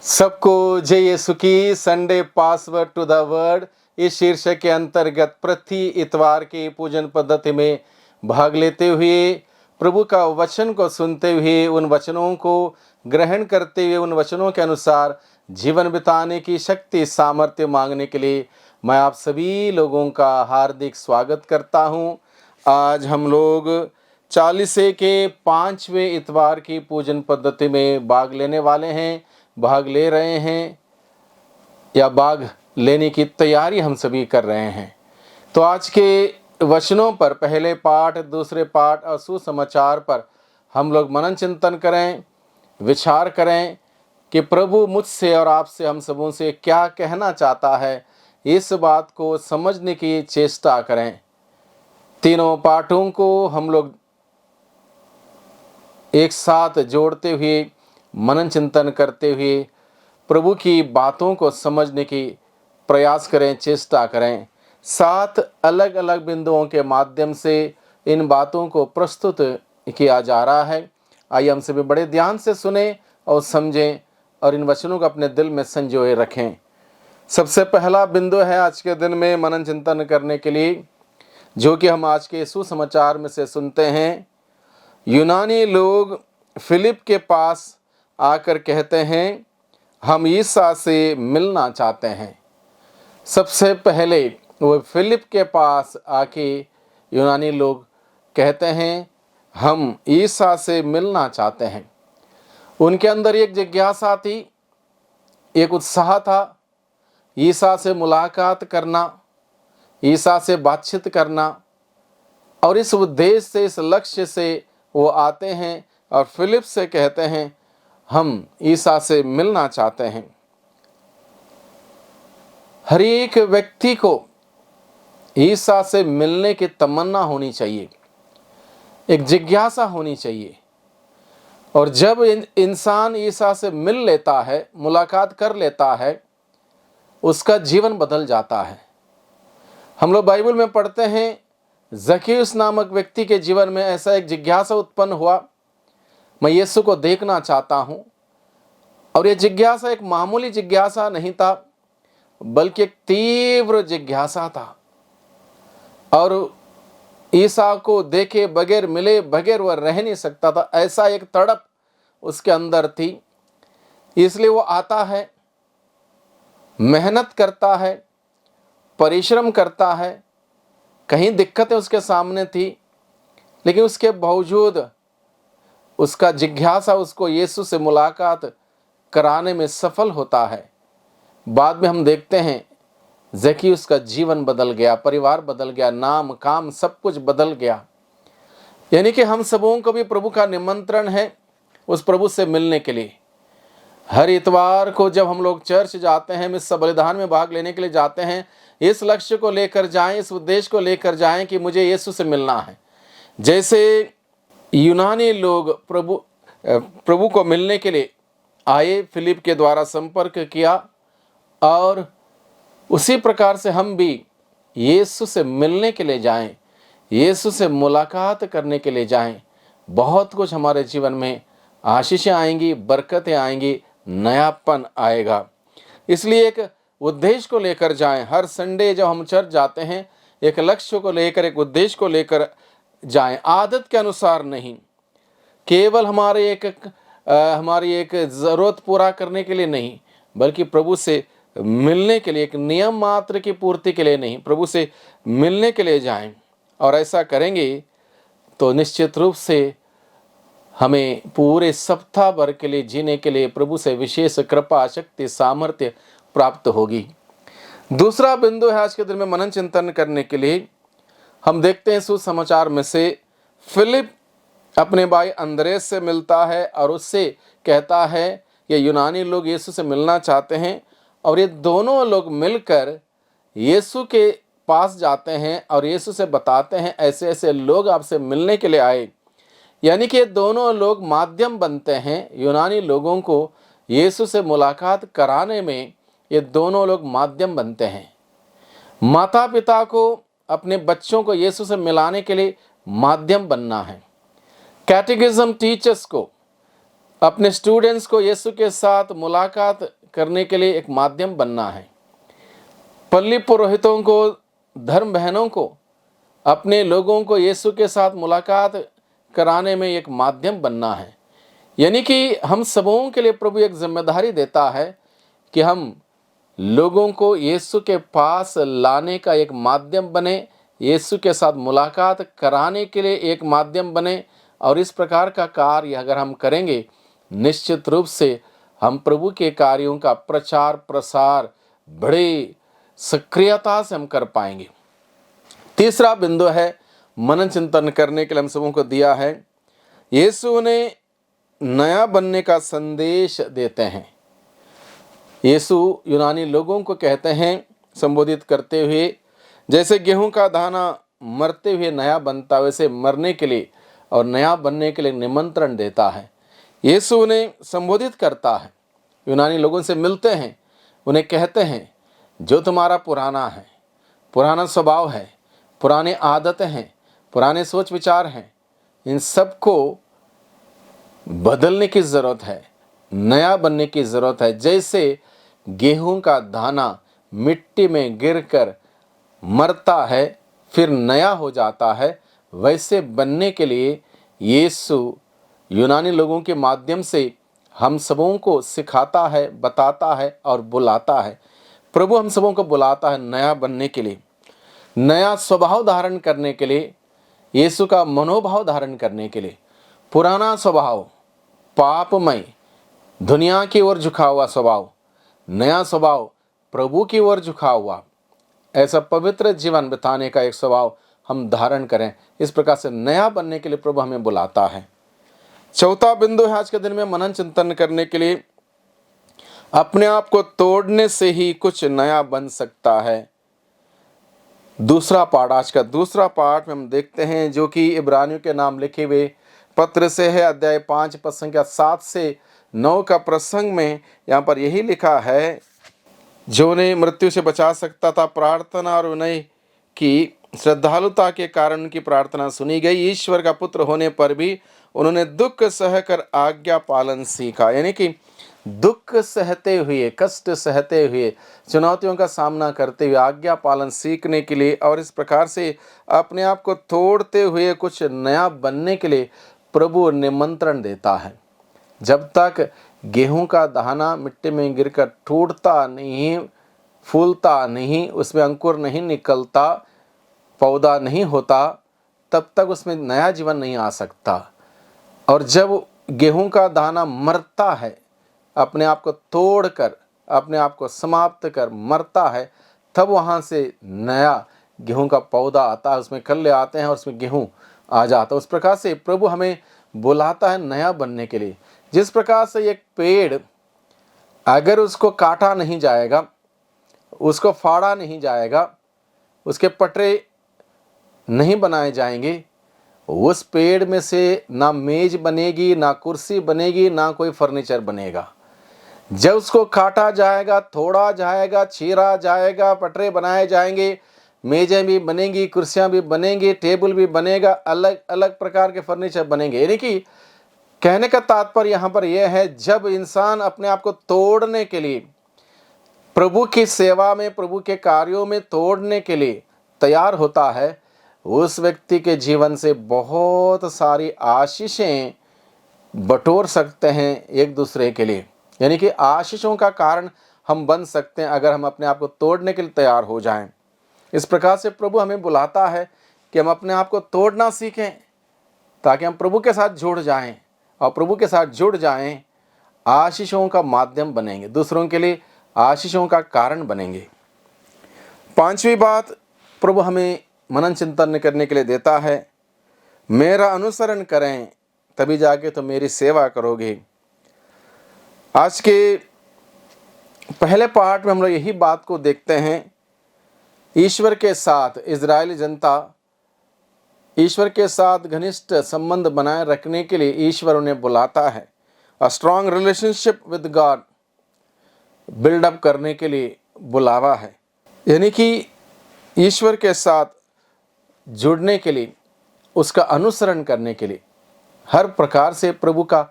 सबको जय यीशु की Sunday password to the word इस शीर्षक के अंतर्गत प्रति इतवार की पूजन पद्धति में भाग लेते हुए प्रभु का वचन को सुनते हुए उन वचनों को ग्रहण करते हुए उन वचनों के अनुसार जीवन बिताने की शक्ति सामर्थ्य मांगने के लिए मैं आप सभी लोगों का हार्दिक स्वागत करता हूं। आज हम लोग 40 के 5वें इतवार की पूजन पद्धति में भाग लेने वाले हैं, भाग ले रहे हैं या भाग लेने की तैयारी हम सभी कर रहे हैं। तो आज के वचनों पर पहले पाठ, दूसरे पाठ और सुसमाचार पर हम लोग मनन चिंतन करें, विचार करें कि प्रभु मुझसे और आपसे हम सबों से क्या कहना चाहता है। इस बात को समझने की चेष्टा करें। तीनों पाठों को हम लोग एक साथ जोड़ते हुए मनन चिंतन करते हुए प्रभु की बातों को समझने की प्रयास करें, चेष्टा करें। 7 अलग अलग बिंदुओं के माध्यम से इन बातों को प्रस्तुत किया जा रहा है। आइए हम सभी बड़े ध्यान से सुने और समझें और इन वचनों को अपने दिल में संजोए रखें। सबसे पहला बिंदु है आज के दिन में मनन चिंतन करने के लिए, जो कि हम आज के सुसमाचार में से सुनते हैं। यूनानी लोग फिलिप के पास आकर कहते हैं, हम ईसा से मिलना चाहते हैं। सबसे पहले वो फिलिप के पास आके यूनानी लोग कहते हैं, हम ईसा से मिलना चाहते हैं। उनके अंदर एक जिज्ञासा थी, एक उत्साह था ईसा से मुलाकात करना, ईसा से बातचीत करना। और इस उद्देश्य से, इस लक्ष्य से वो आते हैं और फिलिप से कहते हैं, हम ईसा से मिलना चाहते हैं। हर एक व्यक्ति को ईसा से मिलने की तमन्ना होनी चाहिए, एक जिज्ञासा होनी चाहिए। और जब इंसान ईसा से मिल लेता है, मुलाकात कर लेता है, उसका जीवन बदल जाता है। हम लोग बाइबल में पढ़ते हैं, जक्कैयुस नामक व्यक्ति के जीवन में ऐसा एक जिज्ञासा उत्पन्न हुआ, मैं यीशु को देखना चाहता हूं। और यह जिज्ञासा एक मामूली जिज्ञासा नहीं था, बल्कि एक तीव्र जिज्ञासा था। और ईसा को देखे बगैर, मिले बगैर वह रह नहीं सकता था। ऐसा एक तड़प उसके अंदर थी। इसलिए वो आता है, मेहनत करता है, परिश्रम करता है। कहीं दिक्कतें उसके सामने थी, लेकिन उसके बावजूद उसका जिज्ञासा उसको यीशु से मुलाकात कराने में सफल होता है। बाद में हम देखते हैं जक्कैयुस का जीवन बदल गया, परिवार बदल गया, नाम काम सब कुछ बदल गया। यानी कि हम सबों को भी प्रभु का निमंत्रण है उस प्रभु से मिलने के लिए। हर इतवार को जब हम लोग चर्च जाते हैं, इस बलिदान में भाग लेने के लिए जाते हैं, इस लक्ष्य को लेकर जाएं, इस उद्देश्य को लेकर जाएं कि मुझे यीशु से मिलना है। जैसे यूनानी लोग प्रभु को मिलने के लिए आए, फिलिप के द्वारा संपर्क किया, और उसी प्रकार से हम भी यीशु से मिलने के लिए जाएं, यीशु से मुलाकात करने के लिए जाएं। बहुत कुछ हमारे जीवन में आशीषें आएंगी, बरकतें आएंगी, नयापन आएगा। इसलिए एक उद्देश्य को लेकर जाएं। हर संडे जब हम चर्च जाते हैं, एक लक्ष्य को लेकर, एक उद्देश्य को लेकर जाएं। आदत के अनुसार नहीं, केवल हमारी एक ज़रूरत पूरा करने के लिए नहीं, बल्कि प्रभु से मिलने के लिए, एक नियम मात्र की पूर्ति के लिए नहीं, प्रभु से मिलने के लिए जाएं। और ऐसा करेंगे तो निश्चित रूप से हमें पूरे सप्ताह भर के लिए जीने के लिए प्रभु से विशेष कृपा, शक्ति, सामर्थ्य प्राप्त होगी। दूसरा बिंदु है आज के दिन में मनन चिंतन करने के लिए। हम देखते हैं सुसमाचार में से फिलिप अपने भाई अंद्रेस से मिलता है और उससे कहता है ये यूनानी लोग यीशु से मिलना चाहते हैं। और ये दोनों लोग मिलकर यीशु के पास जाते हैं और यीशु से बताते हैं, ऐसे ऐसे लोग आपसे मिलने के लिए आए। यानी कि ये दोनों लोग माध्यम बनते हैं यूनानी लोगों को यीशु से मुलाकात कराने में। ये दोनों लोग माध्यम बनते हैं। माता पिता को अपने बच्चों को यीशु से मिलाने के लिए माध्यम बनना है। कैटेकिज्म टीचर्स को अपने स्टूडेंट्स को यीशु के साथ मुलाकात करने के लिए एक माध्यम बनना है। पल्ली पुरोहितों को, धर्म बहनों को, अपने लोगों को यीशु के साथ मुलाकात कराने में एक माध्यम बनना है। यानी कि हम सबों के लिए प्रभु एक जिम्मेदारी देता है कि हम लोगों को यीशु के पास लाने का एक माध्यम बने, यीशु के साथ मुलाकात कराने के लिए एक माध्यम बने। और इस प्रकार का कार्य अगर हम करेंगे, निश्चित रूप से हम प्रभु के कार्यों का प्रचार प्रसार बड़े सक्रियता से हम कर पाएंगे। तीसरा बिंदु है, मनन चिंतन करने के लिए हम सबों को दिया है, यीशु ने नया बनने का संदेश देते हैं। यीशु यूनानी लोगों को कहते हैं, संबोधित करते हुए, जैसे गेहूं का दाना मरते हुए नया बनता, वैसे मरने के लिए और नया बनने के लिए निमंत्रण देता है। यीशु उन्हें संबोधित करता है, यूनानी लोगों से मिलते हैं, उन्हें कहते हैं, जो तुम्हारा पुराना है, पुराना स्वभाव है, पुरानी आदतें हैं, पुराने सोच विचार हैं, इन सब को बदलने की ज़रूरत है, नया बनने की ज़रूरत है। जैसे गेहूं का दाना मिट्टी में गिरकर मरता है फिर नया हो जाता है, वैसे बनने के लिए यीशु यूनानी लोगों के माध्यम से हम सबों को सिखाता है, बताता है और बुलाता है। प्रभु हम सबों को बुलाता है नया बनने के लिए, नया स्वभाव धारण करने के लिए, यीशु का मनोभाव धारण करने के लिए। पुराना स्वभाव, पापमय, दुनिया की ओर झुका हुआ स्वभाव, नया स्वभाव प्रभु की ओर झुका हुआ, ऐसा पवित्र जीवन बिताने का एक स्वभाव हम धारण करें। इस प्रकार से नया बनने के लिए प्रभु हमें बुलाता है। चौथा बिंदु है आज के दिन में मनन चिंतन करने के लिए, अपने आप को तोड़ने से ही कुछ नया बन सकता है। दूसरा पाठ, आज का दूसरा पाठ में हम देखते हैं, जो कि इब्रानियों के नाम लिखे हुए पत्र से है, अध्याय 5 पद संख्या 7 से 9 का प्रसंग में यहाँ पर यही लिखा है, जो उन्हें मृत्यु से बचा सकता था, प्रार्थना और उन्हें की श्रद्धालुता के कारण उनकी प्रार्थना सुनी गई। ईश्वर का पुत्र होने पर भी उन्होंने दुख सहकर आज्ञा पालन सीखा। यानी कि दुख सहते हुए, कष्ट सहते हुए, चुनौतियों का सामना करते हुए आज्ञा पालन सीखने के लिए और इस प्रकार से अपने आप को तोड़ते हुए कुछ नया बनने के लिए प्रभु निमंत्रण देता है। जब तक गेहूं का दाना मिट्टी में गिरकर टूटता नहीं, फूलता नहीं, उसमें अंकुर नहीं निकलता, पौधा नहीं होता, तब तक उसमें नया जीवन नहीं आ सकता। और जब गेहूं का दाना मरता है, अपने आप को तोड़कर, अपने आप को समाप्त कर मरता है, तब वहाँ से नया गेहूं का पौधा आता है, उसमें कल्ले आते हैं और उसमें गेहूं आ जाता है। उस प्रकार से प्रभु हमें बुलाता है नया बनने के लिए। जिस प्रकार से एक पेड़, अगर उसको काटा नहीं जाएगा, उसको फाड़ा नहीं जाएगा, उसके पटरे नहीं बनाए जाएंगे, उस पेड़ में से ना मेज बनेगी, ना कुर्सी बनेगी, ना कोई फर्नीचर बनेगा। जब उसको काटा जाएगा, तोड़ा जाएगा, चीरा जाएगा, पटरे बनाए जाएंगे, मेजें भी बनेंगी, कुर्सियां भी बनेंगी, टेबल भी बनेगा, अलग अलग प्रकार के फर्नीचर बनेंगे। यानी कि कहने का तात्पर्य यहाँ पर यह है, जब इंसान अपने आप को तोड़ने के लिए, प्रभु की सेवा में, प्रभु के कार्यों में तोड़ने के लिए तैयार होता है, उस व्यक्ति के जीवन से बहुत सारी आशीषें बटोर सकते हैं एक दूसरे के लिए। यानी कि आशीषों का कारण हम बन सकते हैं अगर हम अपने आप को तोड़ने के लिए तैयार हो जाएं। इस प्रकार से प्रभु हमें बुलाता है कि हम अपने आप को तोड़ना सीखें, ताकि हम प्रभु के साथ जुड़ जाएं, और प्रभु के साथ जुड़ जाएं, आशीषों का माध्यम बनेंगे, दूसरों के लिए आशीषों का कारण बनेंगे। पांचवी बात प्रभु हमें मनन चिंतन करने के लिए देता है, मेरा अनुसरण करें तभी जाके तो मेरी सेवा करोगे। आज के पहले पार्ट में हम लोग यही बात को देखते हैं। ईश्वर के साथ इजरायली जनता, ईश्वर के साथ घनिष्ठ संबंध बनाए रखने के लिए ईश्वर उन्हें बुलाता है। A strong relationship with God build up करने के लिए बुलावा है। यानी कि ईश्वर के साथ जुड़ने के लिए, उसका अनुसरण करने के लिए, हर प्रकार से प्रभु का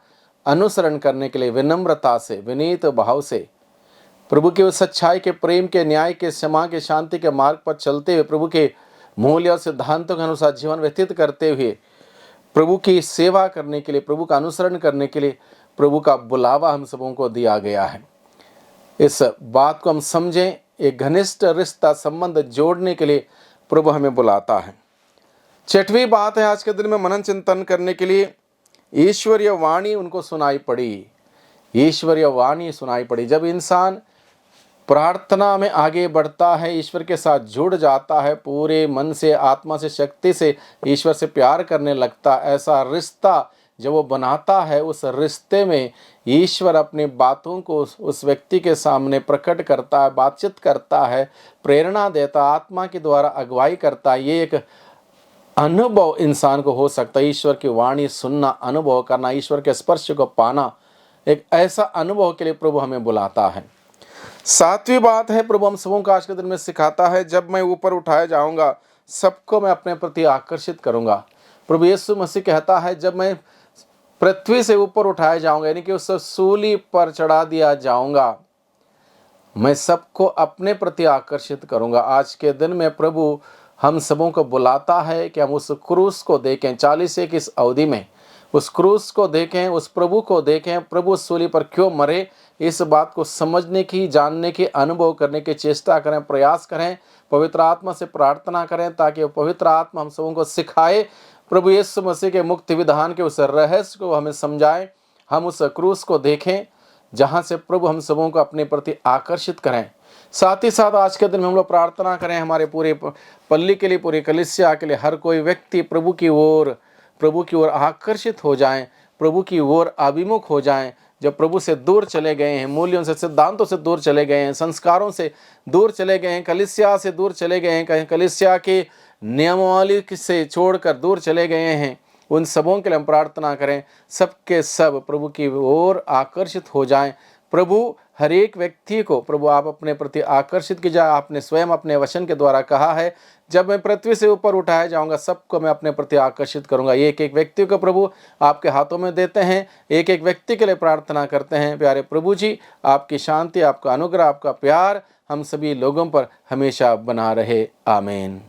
अनुसरण करने के लिए विनम्रता से, विनीत भाव से, प्रभु के उस सच्चाई के, प्रेम के, न्याय के, क्षमा के, शांति के मार्ग पर चलते हुए, प्रभु के मूल्य और सिद्धांतों के अनुसार जीवन व्यतीत करते हुए प्रभु की सेवा करने के लिए, प्रभु का अनुसरण करने के लिए प्रभु का बुलावा हम सबों को दिया गया है। इस बात को हम समझें। एक घनिष्ठ रिश्ता, संबंध जोड़ने के लिए प्रभु हमें बुलाता है। छठवीं बात है आज के दिन में मनन चिंतन करने के लिए, ईश्वरीय वाणी उनको सुनाई पड़ी। ईश्वरीय वाणी सुनाई पड़ी। जब इंसान प्रार्थना में आगे बढ़ता है, ईश्वर के साथ जुड़ जाता है, पूरे मन से, आत्मा से, शक्ति से ईश्वर से प्यार करने लगता, ऐसा रिश्ता जब वो बनाता है, उस रिश्ते में ईश्वर अपनी बातों को उस व्यक्ति के सामने प्रकट करता है, बातचीत करता है, प्रेरणा देता, आत्मा के द्वारा अगुवाई करता है। ये एक अनुभव इंसान को हो सकता है। ईश्वर की वाणी सुनना, अनुभव करना, ईश्वर के स्पर्श को पाना, एक ऐसा अनुभव के लिए प्रभु हमें बुलाता है। सातवीं बात है, प्रभु हम सबों को आज के दिन में सिखाता है, जब मैं ऊपर उठाया जाऊंगा सबको मैं अपने प्रति आकर्षित करूंगा। प्रभु यीशु मसीह कहता है, जब मैं पृथ्वी से ऊपर उठाया जाऊंगा, यानी कि उस सूली पर चढ़ा दिया जाऊंगा, मैं सबको अपने प्रति आकर्षित करूंगा। आज के दिन में प्रभु हम सबों को बुलाता है कि हम उस क्रूस को देखें। 40 की इस अवधि में उस क्रूस को देखें, उस प्रभु को देखें, प्रभु उस सूली पर क्यों मरे, इस बात को समझने की, जानने की, अनुभव करने की चेष्टा करें, प्रयास करें। पवित्र आत्मा से प्रार्थना करें ताकि पवित्र आत्मा हम सबों को सिखाए, प्रभु यीशु मसीह के मुक्ति विधान के उस रहस्य को हमें समझाए। हम उस क्रूस को देखें जहाँ से प्रभु हम सबों को अपने प्रति आकर्षित करें। साथ ही साथ आज के दिन में हम लोग प्रार्थना करें हमारे पूरे पल्ली के लिए, पूरी कलीसिया के लिए, हर कोई व्यक्ति प्रभु की ओर आकर्षित हो जाएं, प्रभु की ओर अभिमुख हो जाएं। जब प्रभु से दूर चले गए हैं, मूल्यों से, सिद्धांतों से दूर चले गए हैं, संस्कारों से दूर चले गए हैं, कलीसिया से दूर चले गए हैं, कहीं कलीसिया के नियमावली से छोड़कर दूर चले गए हैं, उन सबों के लिए हम प्रार्थना करें, सबके सब प्रभु की ओर आकर्षित हो जाएं। प्रभु हर एक व्यक्ति को, प्रभु आप अपने प्रति आकर्षित कीजिए। आपने स्वयं अपने वचन के द्वारा कहा है, जब मैं पृथ्वी से ऊपर उठाया जाऊंगा सबको मैं अपने प्रति आकर्षित करूंगा। एक एक व्यक्ति को प्रभु आपके हाथों में देते हैं, एक एक व्यक्ति के लिए प्रार्थना करते हैं। प्यारे प्रभु जी, आपकी शांति, आपका अनुग्रह, आपका प्यार हम सभी लोगों पर हमेशा बना रहे। आमीन।